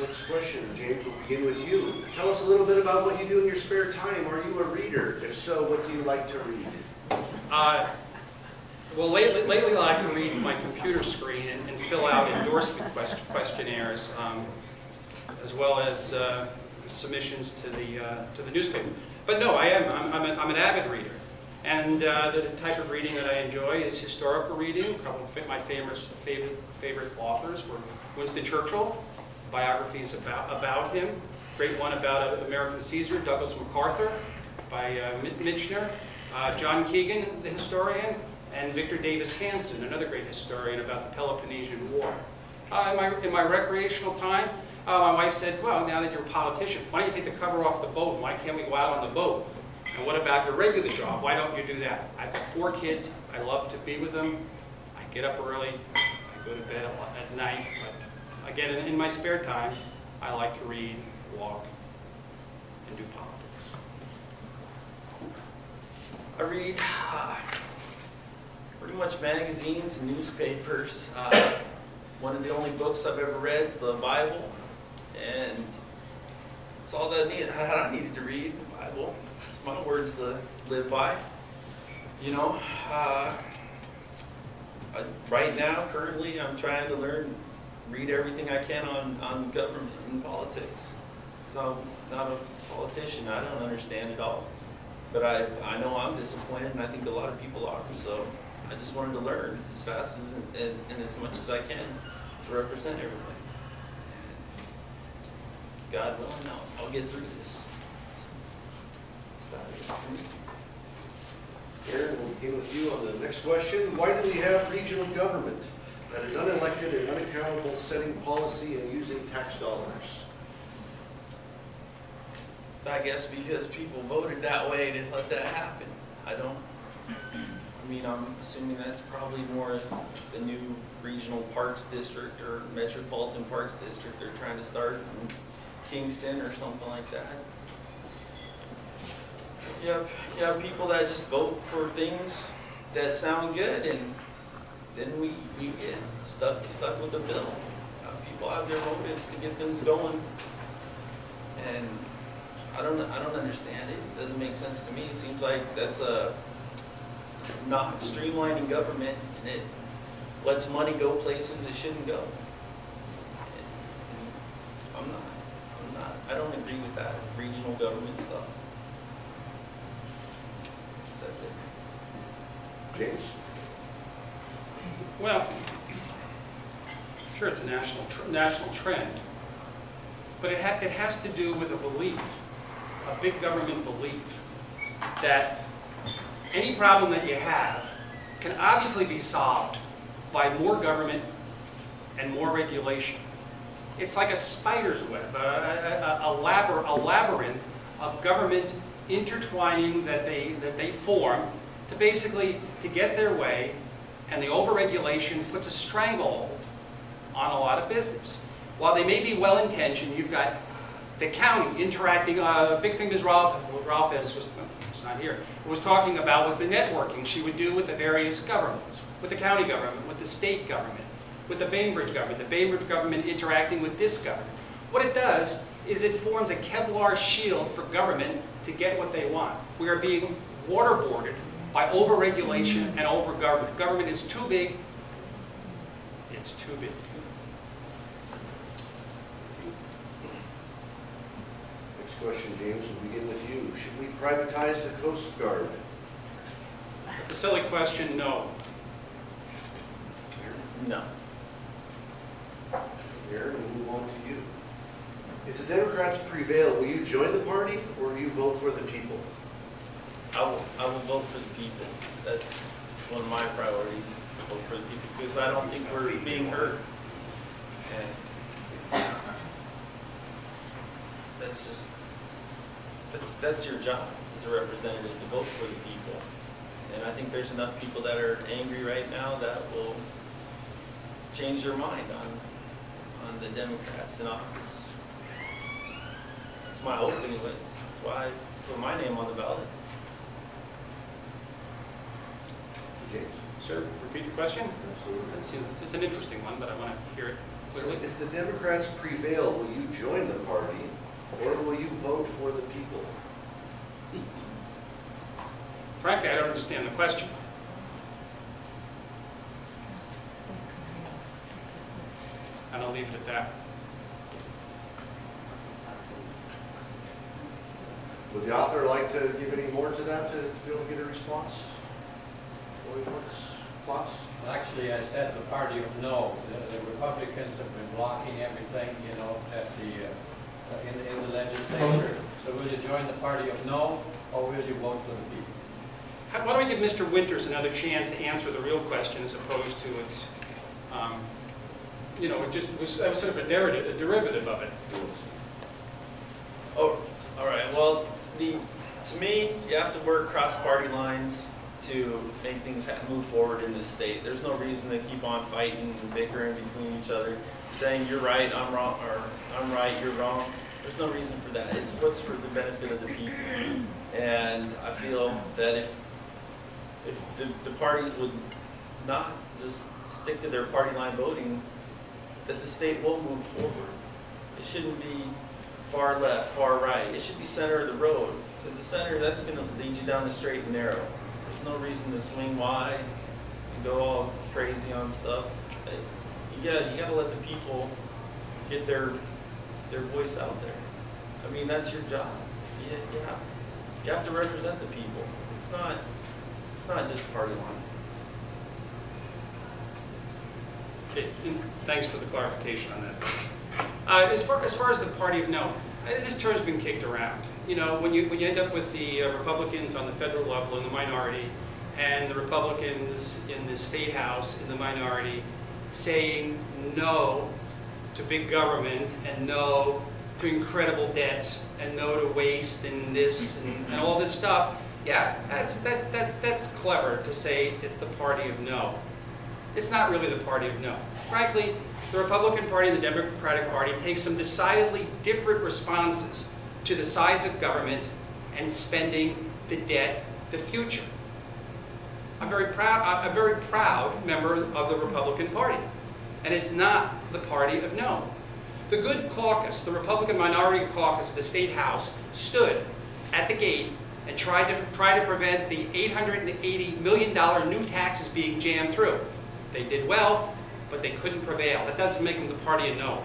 Next question, James, we'll begin with you. Tell us a little bit about what you do in your spare time. Are you a reader? If so, what do you like to read? Well, lately I like to read my computer screen and fill out endorsement questionnaires, as well as submissions to the newspaper. But no, I'm an avid reader, and the type of reading that I enjoy is historical reading. A couple of my favorite authors were Winston Churchill, biographies about him. Great one about American Caesar, Douglas MacArthur, by Michener. John Keegan, the historian, and Victor Davis Hanson, another great historian about the Peloponnesian War. In my recreational time, my wife said, well, now that you're a politician, why don't you take the cover off the boat? Why can't we go out on the boat? And what about your regular job? Why don't you do that? I've got 4 kids. I love to be with them. I get up early. I go to bed at night. But again, in my spare time, I like to read, walk, and do politics. I read pretty much magazines and newspapers. One of the only books I've ever read is the Bible, and it's all that I needed to read, the Bible. It's my words to live by. You know, right now, currently, I'm trying to read everything I can on government and politics. Because I'm not a politician, I don't understand it all. But I know I'm disappointed, and I think a lot of people are, so I just wanted to learn as fast and as much as I can to represent everybody. God willing, I'll get through this. So, that's about it for me. Aaron, we'll begin with you on the next question. Why do we have regional government that is unelected and unaccountable, setting policy and using tax dollars? I guess because people voted that way to let that happen. I mean, I'm assuming that's probably more the new regional parks district or metropolitan parks district they're trying to start in Kingston or something like that. You have people that just vote for things that sound good, and then we get stuck with the bill. People have their motives to get things going, and I don't understand it. It doesn't make sense to me. It seems like it's not streamlining government, and it lets money go places it shouldn't go. And I don't agree with that regional government stuff. So that's it. James? Well, sure, it's a national trend, but it has to do with a belief, a big government belief, that any problem that you have can obviously be solved by more government and more regulation. It's like a spider's web, a labyrinth of government intertwining that they form to basically to get their way, and the overregulation puts a stranglehold on a lot of business. While they may be well-intentioned, you've got the county interacting. Big thing is Ralph was not here, was talking about was the networking she would do with the various governments, with the county government, with the state government, with the Bainbridge government interacting with this government. What it does is it forms a Kevlar shield for government to get what they want. We are being waterboarded by overregulation and over-government. Government is too big. It's too big. Next question, James, we'll begin with you. Should we privatize the Coast Guard? It's a silly question, no. No. Aaron, we'll move on to you. If the Democrats prevail, will you join the party or will you vote for the people? I will vote for the people. That's one of my priorities, to vote for the people, because I don't think we're being heard. And that's your job as a representative, to vote for the people. And I think there's enough people that are angry right now that will change their mind on the Democrats in office. That's my hope anyways. That's why I put my name on the ballot. James? Sir, repeat the question? Absolutely. It's an interesting one, but I want to hear it. But if the Democrats prevail, will you join the party, or will you vote for the people? Frankly, I don't understand the question. And I'll leave it at that. Would the author like to give any more to that to be able to get a response? Klaus? Well, actually, I said the party of no. The Republicans have been blocking everything, you know, at the in the legislature. So will you join the party of no, or will you vote for the people? Why don't we give Mr. Winters another chance to answer the real question as opposed to its, you know, that was sort of a derivative of it. Oh, all right. Well, to me, you have to work cross-party lines to make things move forward in this state. There's no reason to keep on fighting and bickering between each other, saying you're right, I'm wrong, or I'm right, you're wrong. There's no reason for that. It's what's for the benefit of the people. And I feel that if the parties would not just stick to their party line voting, that the state will move forward. It shouldn't be far left, far right. It should be center of the road. Because the center, that's going to lead you down the straight and narrow. There's no reason to swing wide and go all crazy on stuff. You gotta let the people get their voice out there. I mean, that's your job. You have to represent the people. It's not just party line. Okay, thanks for the clarification on that. As far as the party of no, this term's been kicked around. You know, when you end up with the Republicans on the federal level in the minority, and the Republicans in the state house in the minority, saying no to big government and no to incredible debts and no to waste and this and all this stuff. Yeah, that's clever to say it's the party of no. It's not really the party of no. Frankly, the Republican Party and the Democratic Party take some decidedly different responses to the size of government and spending, the debt, the future. I'm a very proud member of the Republican Party, and it's not the party of no. The Good Caucus, the Republican minority caucus of the State House, stood at the gate and tried to prevent the $880 million new taxes being jammed through. They did well, but they couldn't prevail. That doesn't make them the party of no.